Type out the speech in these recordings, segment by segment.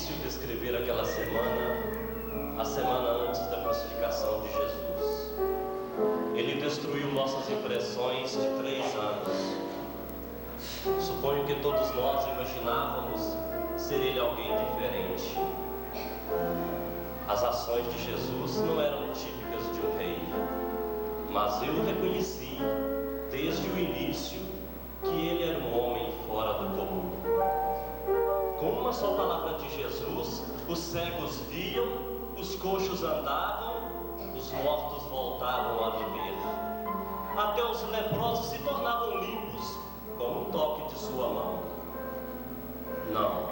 difícil descrever aquela semana, a semana antes da crucificação de Jesus. Ele destruiu nossas impressões de 3 anos. Suponho que todos nós imaginávamos ser ele alguém diferente. As ações de Jesus não eram típicas de um rei, mas eu reconheci desde o início que ele era um homem fora do comum. Com uma só palavra de Jesus, os cegos viam, os coxos andavam, os mortos voltavam a viver. Até os leprosos se tornavam limpos com um toque de sua mão. Não,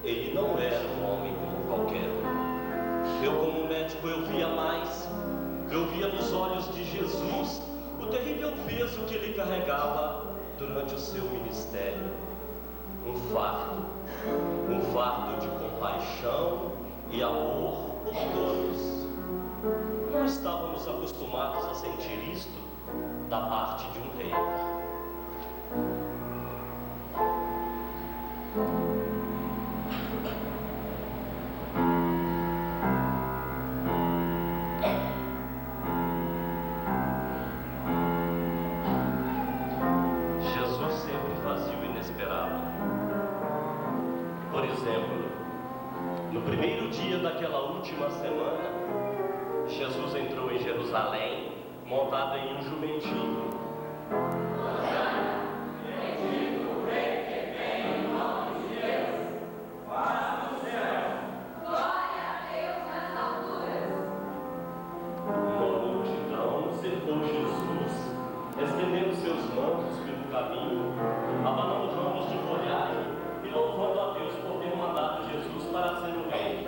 ele não era um homem como qualquer um. Eu, como médico, eu via mais. Eu via nos olhos de Jesus o terrível peso que ele carregava durante o seu ministério. Um fardo de compaixão e amor por todos. Não estávamos acostumados a sentir isto da parte de um rei. Jesus sempre fazia o inesperado. Por exemplo, no primeiro dia daquela última semana, Jesus entrou em Jerusalém montado em um jumentinho. Bendito o Rei que vem em nome de Deus. Paz no céu. Glória a Deus nas alturas. Uma multidão cercou Jesus, estendendo seus mantos pelo caminho, abanando ramos de folhagem e louvando a Deus por ter mandado Jesus para ser o rei.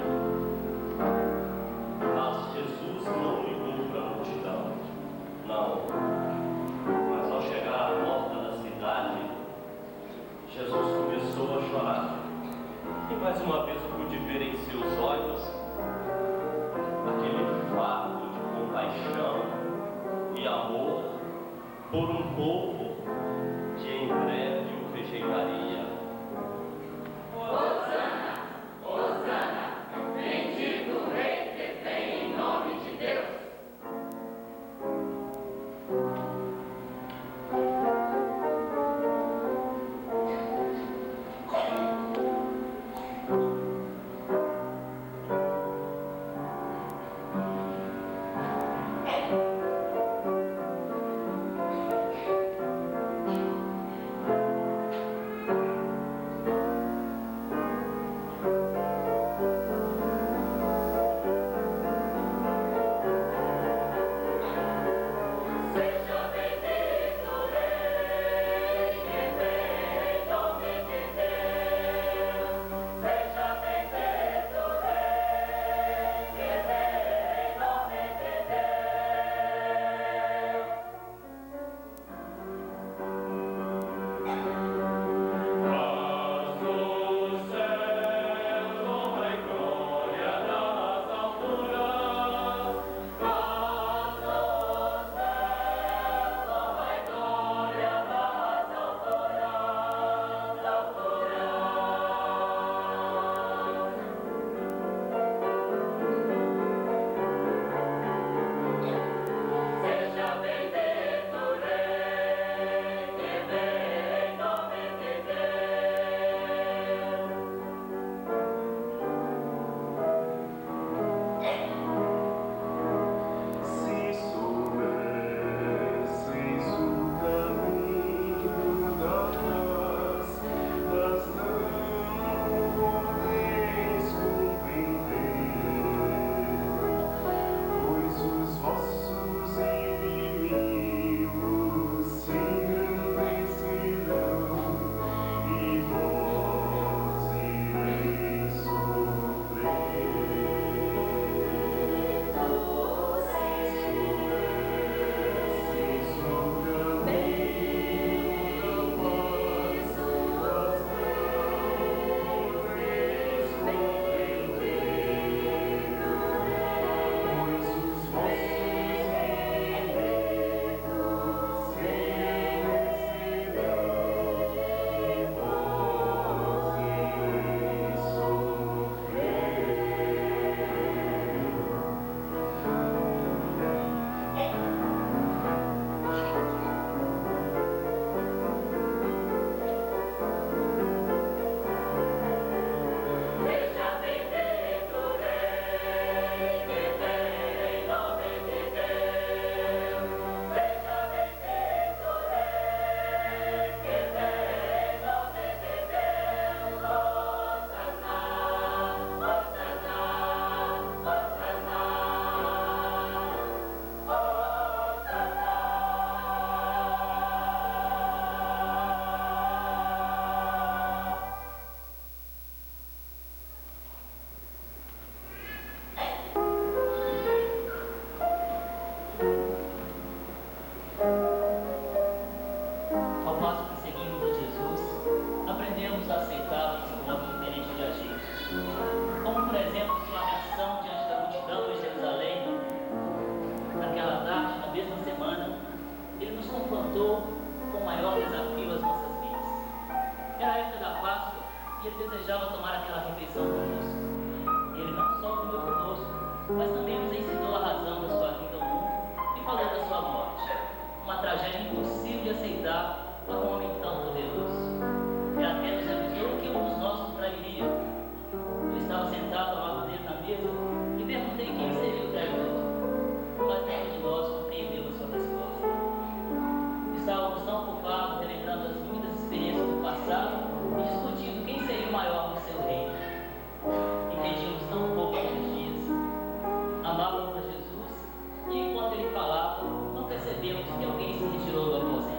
Mas Jesus não ligou para a multidão, não. Mas ao chegar à porta da cidade, Jesus começou a chorar. E mais uma vez eu pude ver em seus olhos aquele fardo de compaixão e amor por um povo que em breve o rejeitaria. Hosana, Hosana, bendito o Rei que vem em nome de Deus. tomar aquela refeição conosco. Ele não só comeu conosco, mas também nos ensinou a razão da sua vinda ao mundo e falou da sua morte. Uma tragédia impossível de aceitar para um homem tão poderoso. Ele até nos avisou que um dos nossos trairia. Eu estava sentado ao lado dele na mesa e perguntei quem seria o traidor. Mas nenhum de nós compreendeu a sua resposta. Estávamos tão ocupados relembrando as muitas experiências do passado e discutindo quem seria o maior no seu reino. Entendíamos tão pouco aqueles dias. Amávamos a Jesus e, enquanto ele falava, não percebemos que alguém se retirou do aposento.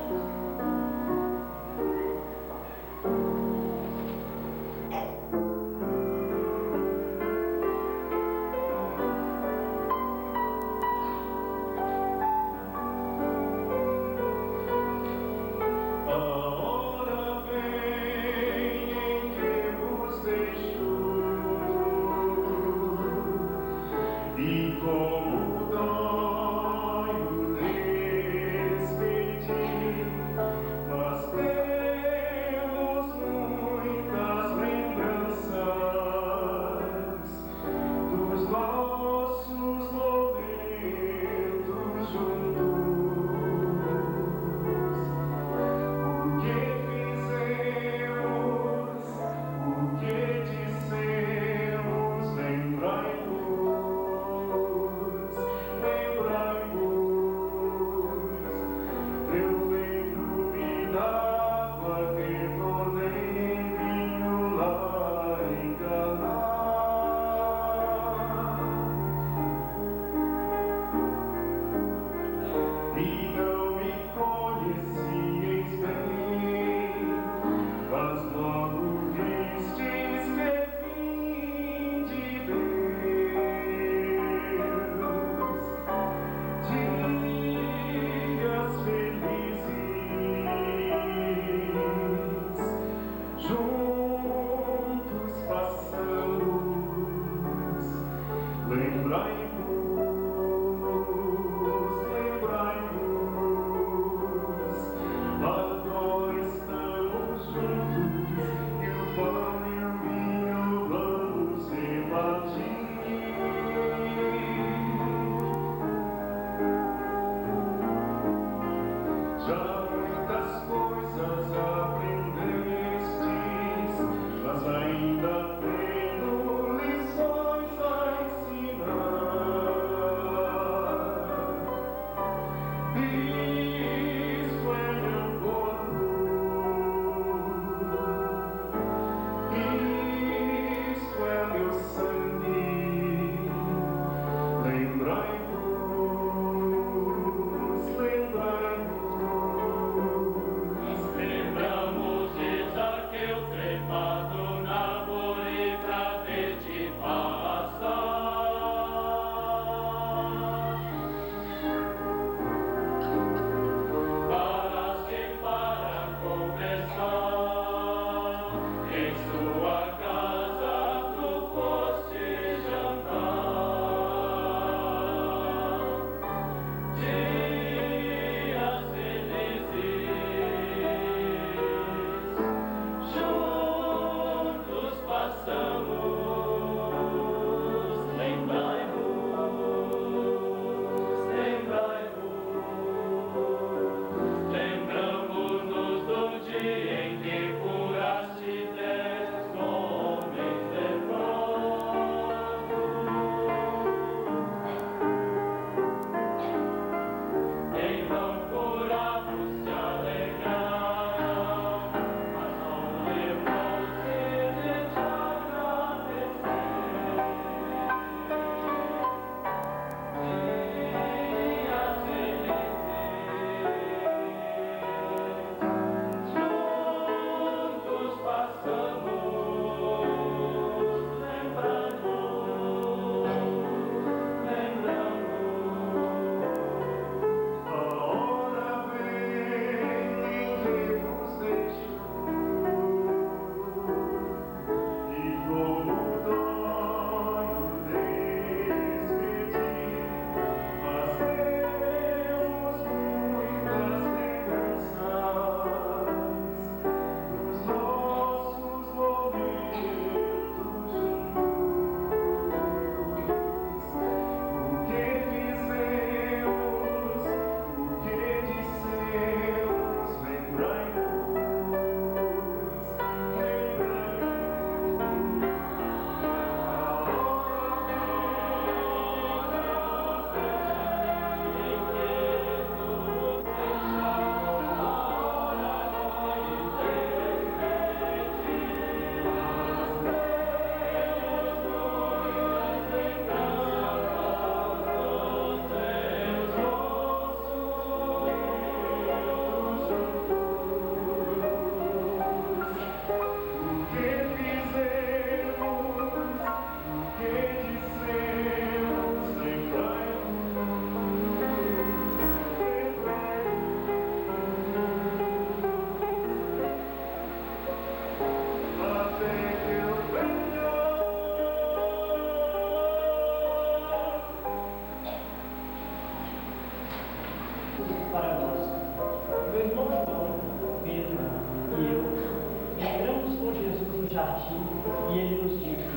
e ele nos disse: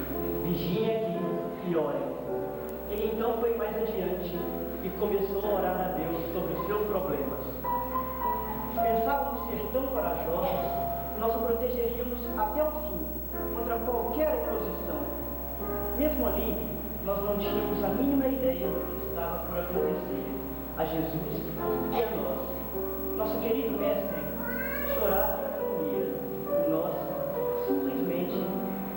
vigiem aqui e orem. Ele então foi mais adiante e começou a orar a Deus sobre os seus problemas. Pensávamos ser tão corajosos, nós o protegeríamos até o fim, contra qualquer oposição. Mesmo ali, nós não tínhamos a mínima ideia do que estava por acontecer a Jesus e a nós. Nosso querido mestre chorava em agonia e nós simplesmente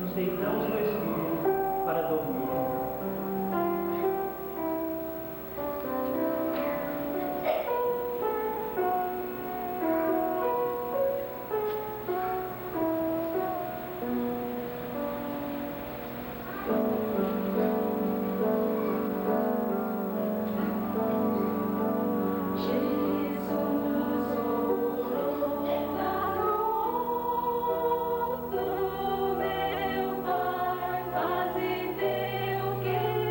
nos deitamos no escuro para dormir. Meu Pai, faze teu querer.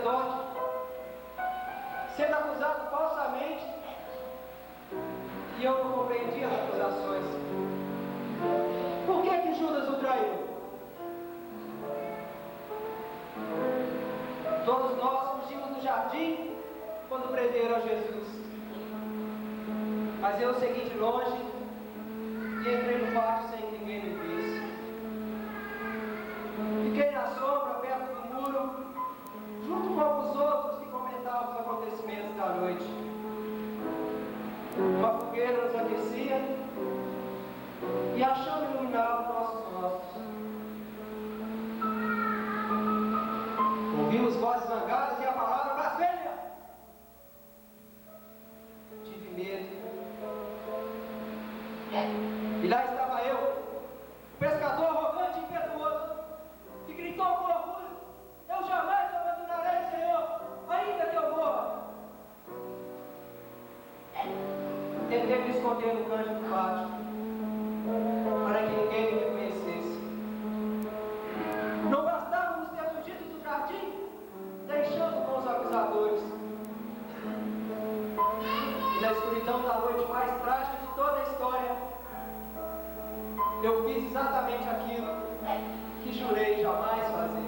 sacerdote, sendo acusado falsamente, e eu não compreendi as acusações. Por que Judas o traiu? Todos nós fugimos do jardim quando prenderam a Jesus. Mas eu segui de longe e entrei no pátio sem que ninguém me visse. Fiquei na sombra, perto do muro, junto com os outros que comentavam os acontecimentos da noite. Uma fogueira nos aquecia e a chama iluminava nossos rostos. Ouvimos vozes zangadas e a palavra blasfêmia. Tive medo. E lá estava eu, o pescador arrogante e impetuoso, que gritou com orgulho: eu jamais te abandonarei, Senhor, ainda que eu morra. Tentei me esconder no canto do pátio, para que ninguém me reconhecesse. Não bastávamos ter fugido do jardim, deixando com os acusadores. E na escuridão da noite mais trágica de toda a história, eu fiz exatamente aquilo que jurei jamais fazer.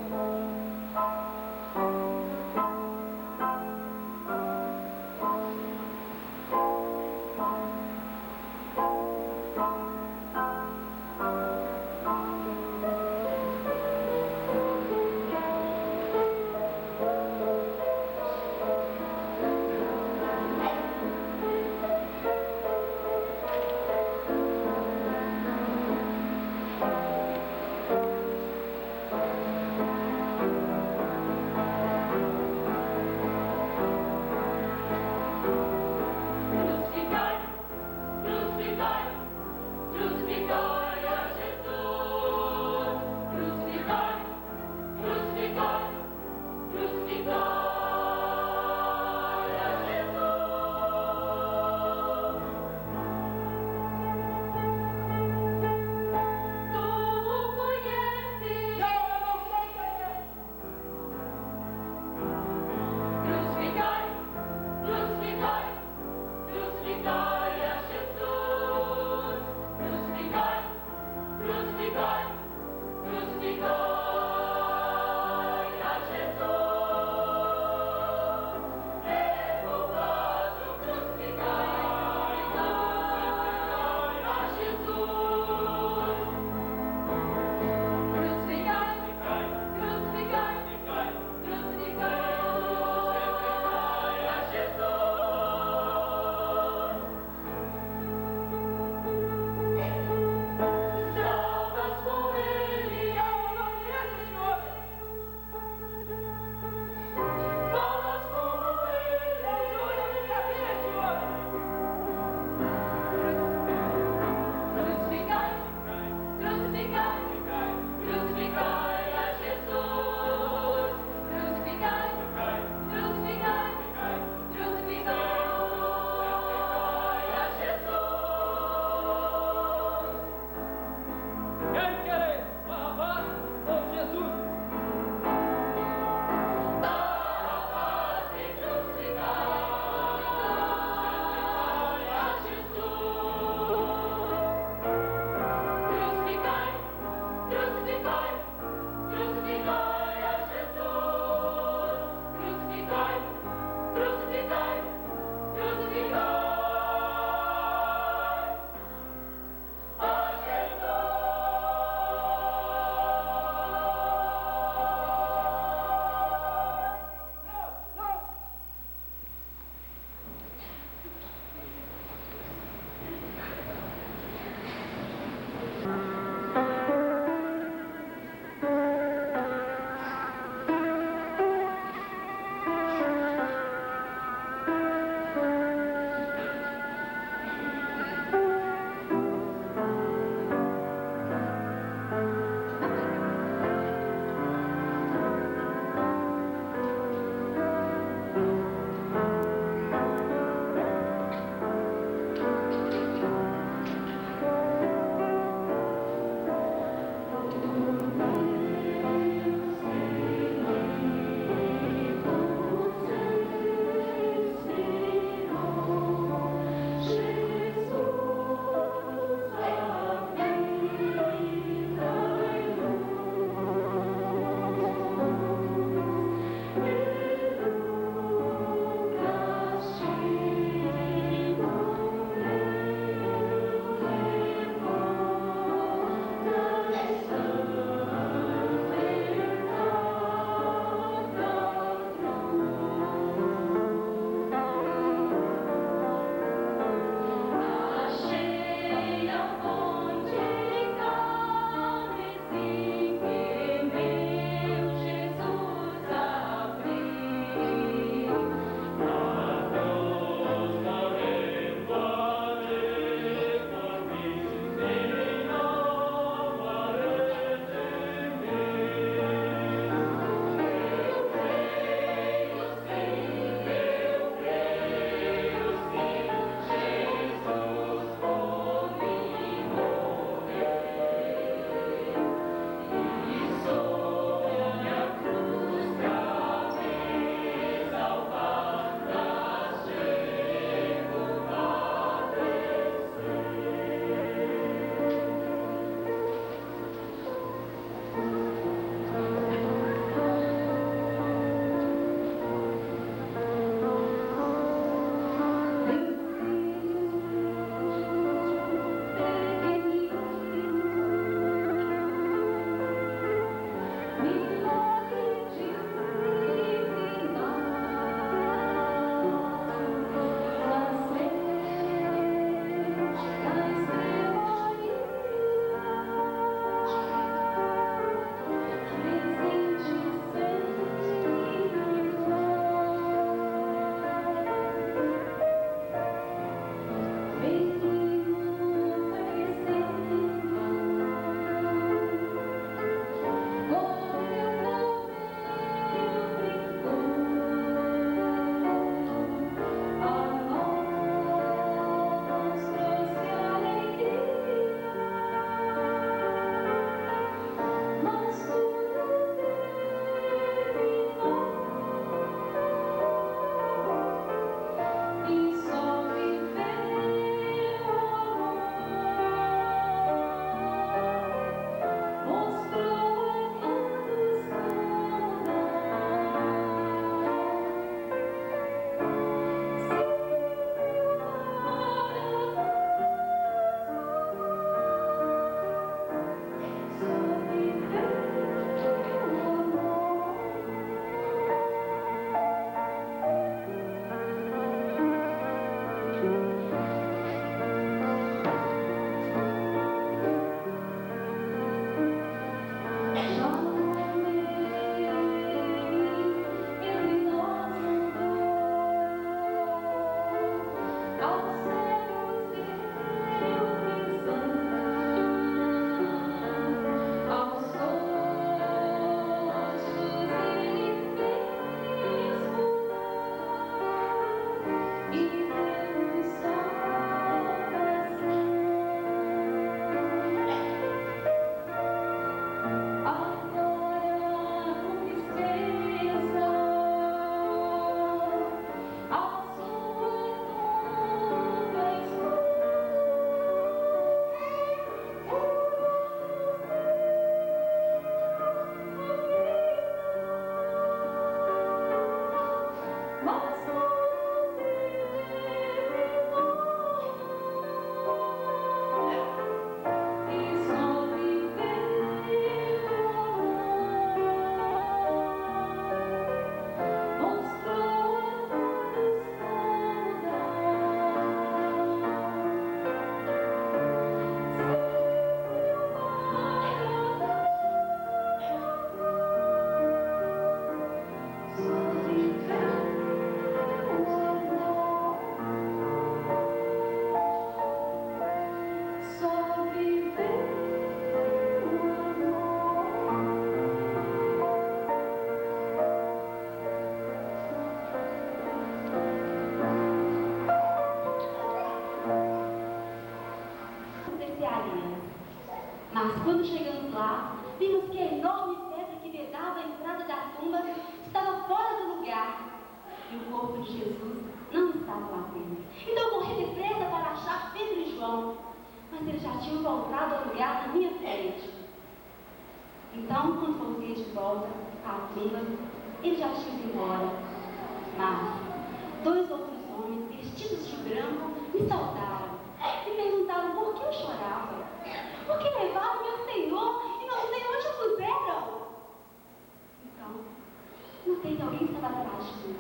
tinham voltado ao lugar na minha frente. Então, quando voltei de volta à tumba, ele já tinha ido embora. Mas 2 outros homens, vestidos de branco, me saudaram e perguntaram por que eu chorava. Por que levaram meu Senhor e não sei onde o puseram? Então, notei que alguém estava atrás de mim.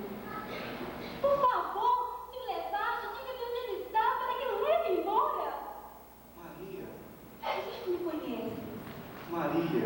Por favor, se o levaste, diga-me onde ele está para que eu leve embora. Maria. Você me conhece. Maria.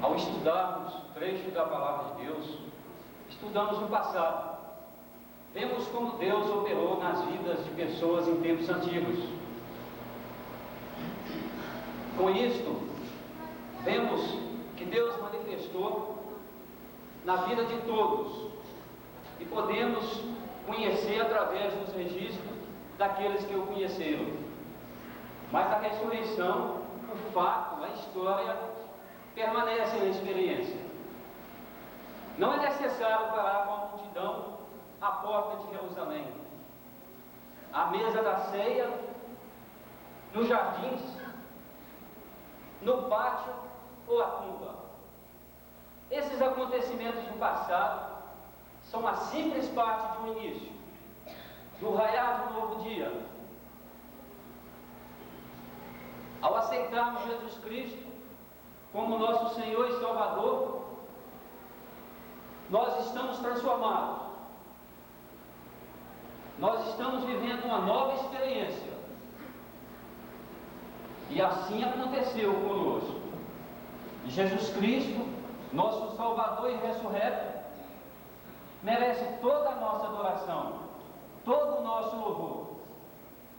Ao estudarmos trecho da palavra de Deus, estudamos o passado. vemos como Deus operou nas vidas de pessoas em tempos antigos. Com isto, vemos que Deus manifestou na vida de todos e podemos conhecer através dos registros daqueles que o conheceram. Mas a ressurreição, o fato, a história, permanece na experiência. Não é necessário parar com a multidão à porta de Jerusalém, à mesa da ceia, nos jardins, no pátio ou a tumba. Esses acontecimentos do passado são a simples parte de um início, do raiar de um novo dia. Ao aceitarmos Jesus Cristo como nosso Senhor e Salvador, nós estamos transformados. Nós estamos vivendo uma nova experiência. E assim aconteceu conosco. E Jesus Cristo, nosso Salvador e ressurreto, merece toda a nossa adoração, todo o nosso louvor.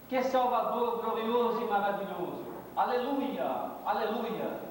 Que Salvador glorioso e maravilhoso! Aleluia! Aleluia!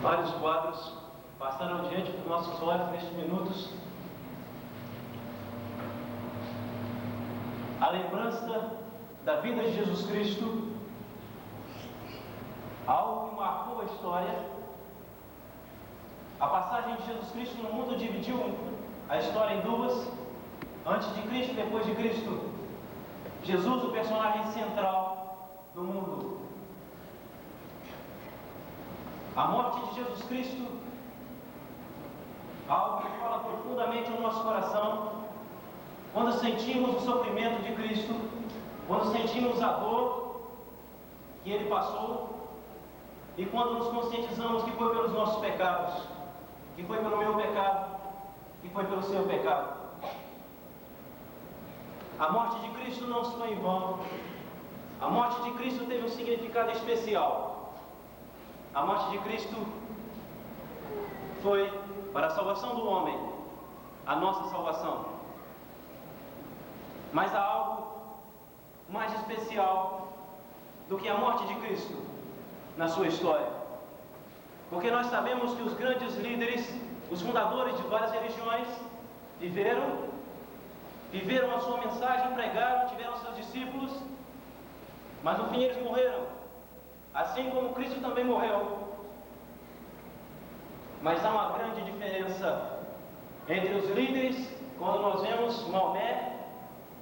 Vários quadros passaram diante dos nossos olhos nestes minutos. A lembrança da vida de Jesus Cristo, algo que marcou a história. A passagem de Jesus Cristo no mundo dividiu a história em duas: antes de Cristo e depois de Cristo. Jesus, o personagem central do mundo. A morte de Jesus Cristo, algo que fala profundamente no nosso coração, quando sentimos o sofrimento de Cristo, quando sentimos a dor que Ele passou, e quando nos conscientizamos que foi pelos nossos pecados, que foi pelo meu pecado, que foi pelo seu pecado. A morte de Cristo não se foi em vão. A morte de Cristo teve um significado especial. A morte de Cristo foi para a salvação do homem, a nossa salvação. Mas há algo mais especial do que a morte de Cristo na sua história. Porque nós sabemos que os grandes líderes, os fundadores de várias religiões, viveram a sua mensagem, pregaram, tiveram seus discípulos, mas no fim eles morreram, assim como Cristo também morreu. Mas há uma grande diferença entre os líderes, quando nós vemos Maomé,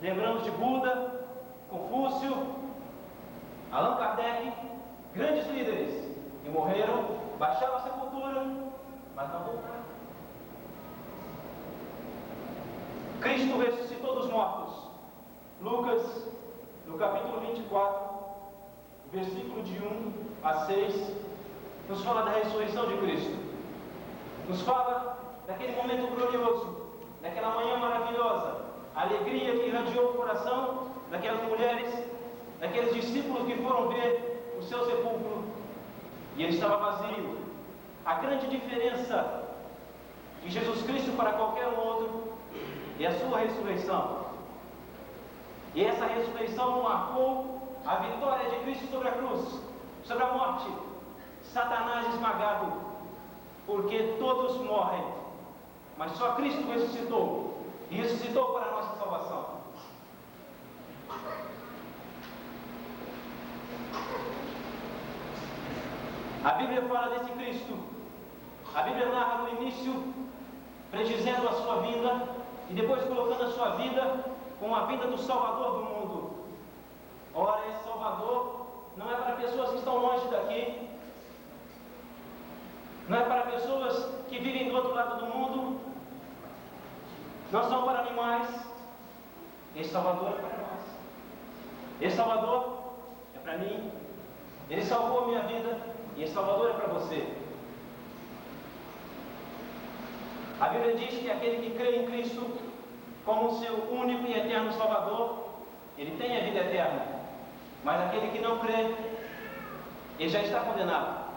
lembramos de Buda, Confúcio, Allan Kardec, grandes líderes que morreram, baixaram a sepultura, mas não voltaram. Cristo ressuscitou dos mortos. Lucas, no capítulo 24, versículo de 1 a 6, nos fala da ressurreição de Cristo. Nos fala daquele momento glorioso, daquela manhã maravilhosa, a alegria que irradiou o coração daquelas mulheres, daqueles discípulos que foram ver o seu sepulcro e ele estava vazio. A grande diferença de Jesus Cristo para qualquer outro é a sua ressurreição. E essa ressurreição marcou a vitória de Cristo sobre a cruz, sobre a morte, Satanás esmagado, porque todos morrem, mas só Cristo ressuscitou, e ressuscitou para a nossa salvação. A Bíblia fala desse Cristo, a Bíblia narra no início, predizendo a sua vinda, e depois colocando a sua vida com a vinda do Salvador do mundo. Ora, esse Salvador não é para pessoas que estão longe daqui, não é para pessoas que vivem do outro lado do mundo, não são para animais. Esse Salvador é para nós. Esse Salvador é para mim. Ele salvou a minha vida e esse Salvador é para você. A Bíblia diz que aquele que crê em Cristo como seu único e eterno Salvador, ele tem a vida eterna. Mas aquele que não crê, ele já está condenado.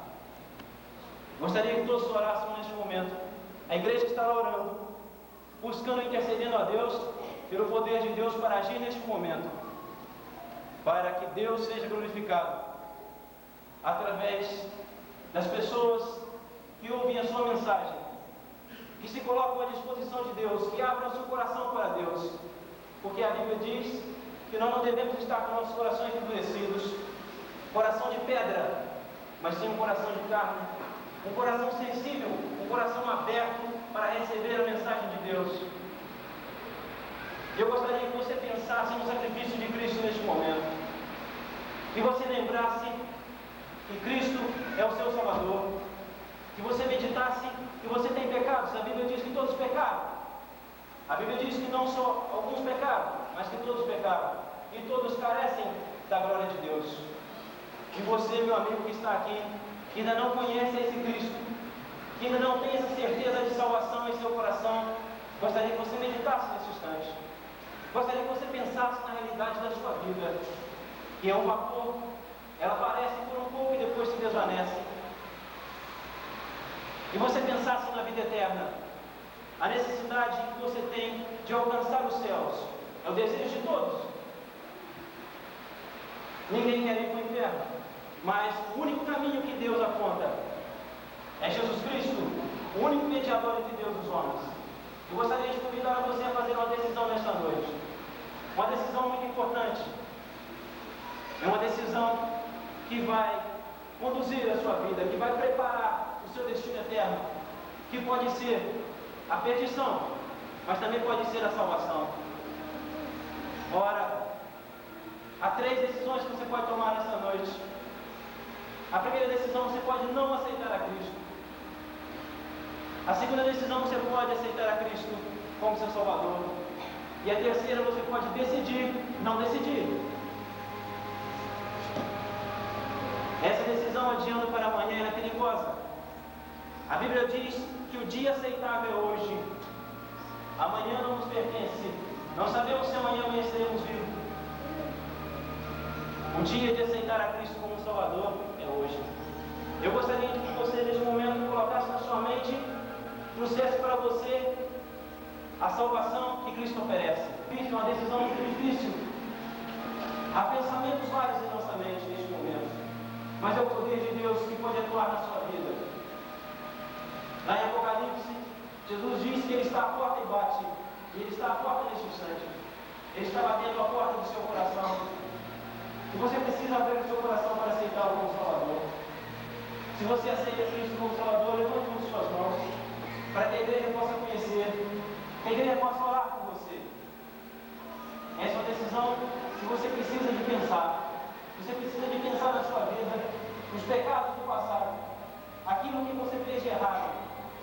Gostaria que todos orassem neste momento. A igreja estará orando, buscando e intercedendo a Deus pelo poder de Deus para agir neste momento, para que Deus seja glorificado através das pessoas que ouvem a sua mensagem, que se colocam à disposição de Deus, que abram seu coração para Deus, porque a Bíblia diz que nós não devemos estar com nossos corações endurecidos, coração de pedra, mas sim um coração de carne, um coração sensível, um coração aberto para receber a mensagem de Deus. Eu gostaria que você pensasse no sacrifício de Cristo neste momento, que você lembrasse que Cristo é o seu Salvador, que você meditasse que você tem pecados. A Bíblia diz que todos pecaram. A Bíblia diz que não só alguns pecaram, mas que todos pecaram, e todos carecem da glória de Deus. E você, meu amigo que está aqui, que ainda não conhece esse Cristo, que ainda não tem essa certeza de salvação em seu coração, gostaria que você meditasse nesse instante. Gostaria que você pensasse na realidade da sua vida, que é um vapor, ela aparece por um pouco e depois se desvanece. E você pensasse na vida eterna, a necessidade que você tem de alcançar os céus, é o desejo de todos. Ninguém quer ir para o inferno, mas o único caminho que Deus aponta é Jesus Cristo, o único mediador entre Deus e os homens. Eu gostaria de convidar você a fazer uma decisão nesta noite, uma decisão muito importante. É uma decisão que vai conduzir a sua vida, que vai preparar o seu destino eterno, que pode ser a perdição, mas também pode ser a salvação. Ora, há 3 decisões que você pode tomar nessa noite. A primeira decisão, você pode não aceitar a Cristo. A segunda decisão, você pode aceitar a Cristo como seu Salvador. E a terceira, você pode decidir não decidir. Essa decisão adiando para amanhã é perigosa. A Bíblia diz que o dia aceitável é hoje. Amanhã não nos pertence. Não sabemos se amanhã amanheceremos vivos. O dia de aceitar a Cristo como Salvador é hoje. Eu gostaria de que você, neste momento, colocasse na sua mente, trouxesse para você a salvação que Cristo oferece. Cristo é uma decisão muito difícil. Há pensamentos vários em nossa mente neste momento, mas é o poder de Deus que pode atuar na sua vida. Lá em Apocalipse, Jesus diz que Ele está à porta e bate. E Ele está à porta neste instante. Ele está batendo a porta do seu coração. E você precisa abrir o seu coração para aceitá-lo como Salvador. Se você aceita Cristo como Salvador, levante as suas mãos, para que a igreja possa conhecer, que a igreja possa orar por você. Essa é uma decisão que você precisa de pensar. Você precisa de pensar na sua vida, nos pecados do passado, aquilo que você fez de errado,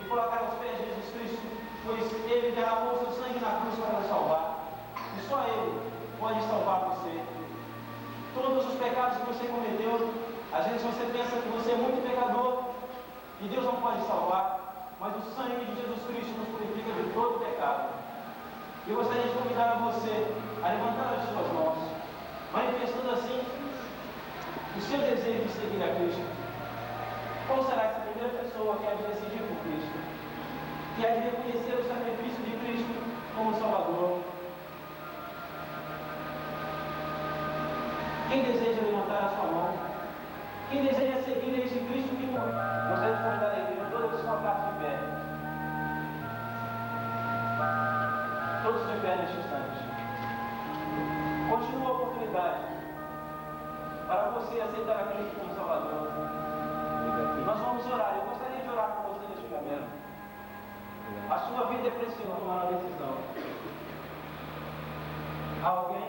e colocar aos pés de Jesus Cristo, pois Ele derramou seu sangue na cruz para nos salvar. E só Ele pode salvar você. Todos os pecados que você cometeu, às vezes você pensa que você é muito pecador e Deus não pode salvar, mas o sangue de Jesus Cristo nos purifica de todo pecado. Eu gostaria de convidar a você a levantar as suas mãos, manifestando assim o seu desejo de seguir a Cristo. Qual será essa primeira pessoa que há de decidir por Cristo? Que há de reconhecer o sacrifício de Cristo como Salvador? Quem deseja levantar a sua mão? Quem deseja seguir esse Cristo que morreu? Gostaria de convidar a igreja todos os colocados de pé. Todos de pé neste instante. Continua a oportunidade para você aceitar a Cristo como Salvador. E nós vamos orar. Eu gostaria de orar com você neste momento. A sua vida é preciosa tomar uma decisão. Há alguém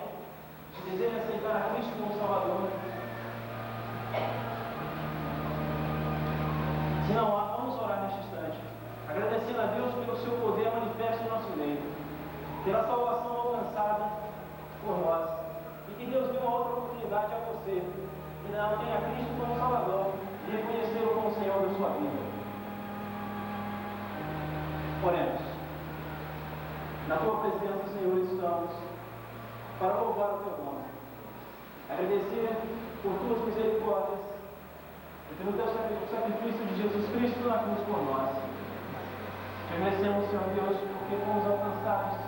que deseja aceitar a Cristo como Salvador? Se não há, vamos orar neste instante, agradecendo a Deus pelo seu poder manifesto em nosso meio, pela salvação alcançada por nós, e que Deus dê uma outra oportunidade a você, que não tem a Cristo como Salvador, e reconhecê-lo como Senhor da sua vida. Oremos. Na tua presença, Senhor, estamos para louvar o teu nome, agradecer por tuas misericórdias e pelo teu sacrifício de Jesus Cristo na cruz por nós. Te agradecemos, Senhor Deus, porque fomos alcançados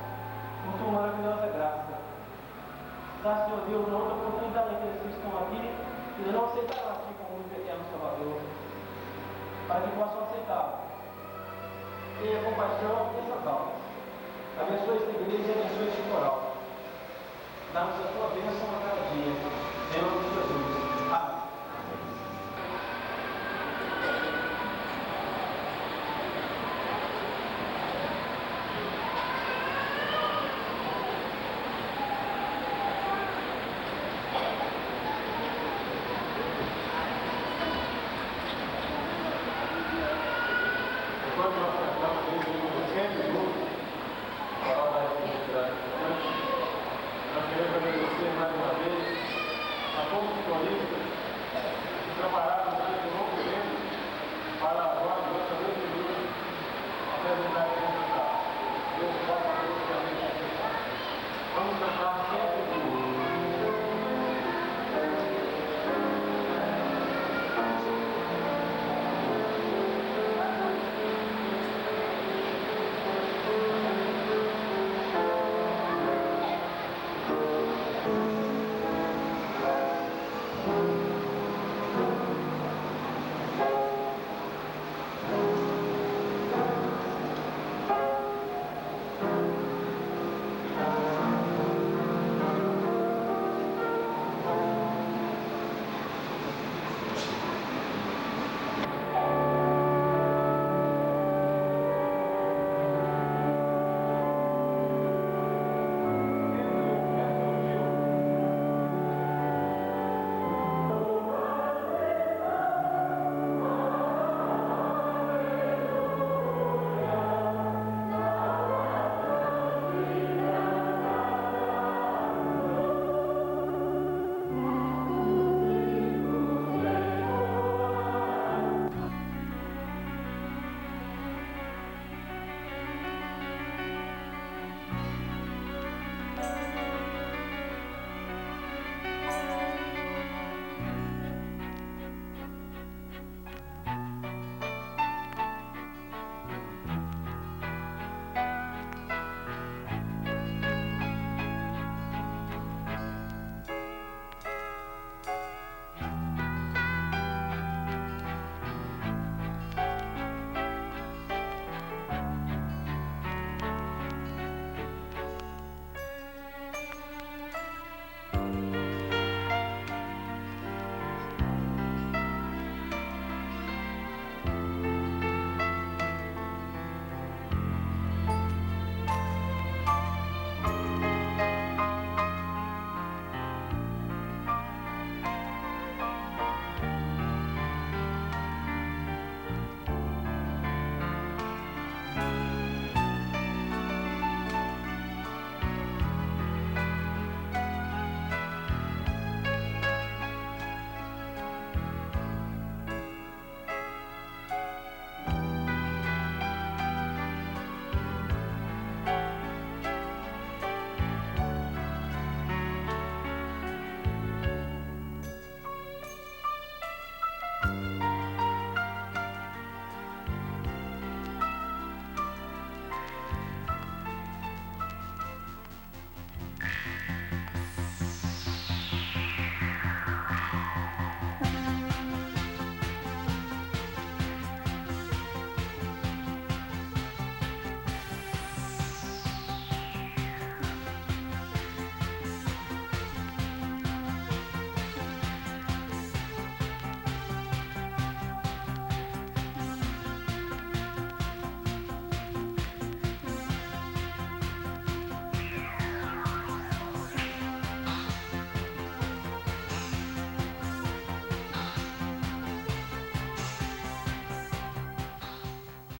por tua maravilhosa graça. Dá, Senhor Deus, uma outra oportunidade àqueles que estão aqui e não aceitaram a Ti como um pequeno Salvador, para que possam aceitá-lo. Tenha compaixão dessas almas. Abençoe esta igreja e abençoe este coral. Dá-nos a tua bênção a cada dia. Em nome de Jesus. Amém. Enquanto nós cantamos esse sempre juntos, para dar essa oportunidade importante, nós queremos agradecer mais uma vez a todos os coristas que prepararam durante um longo tempo para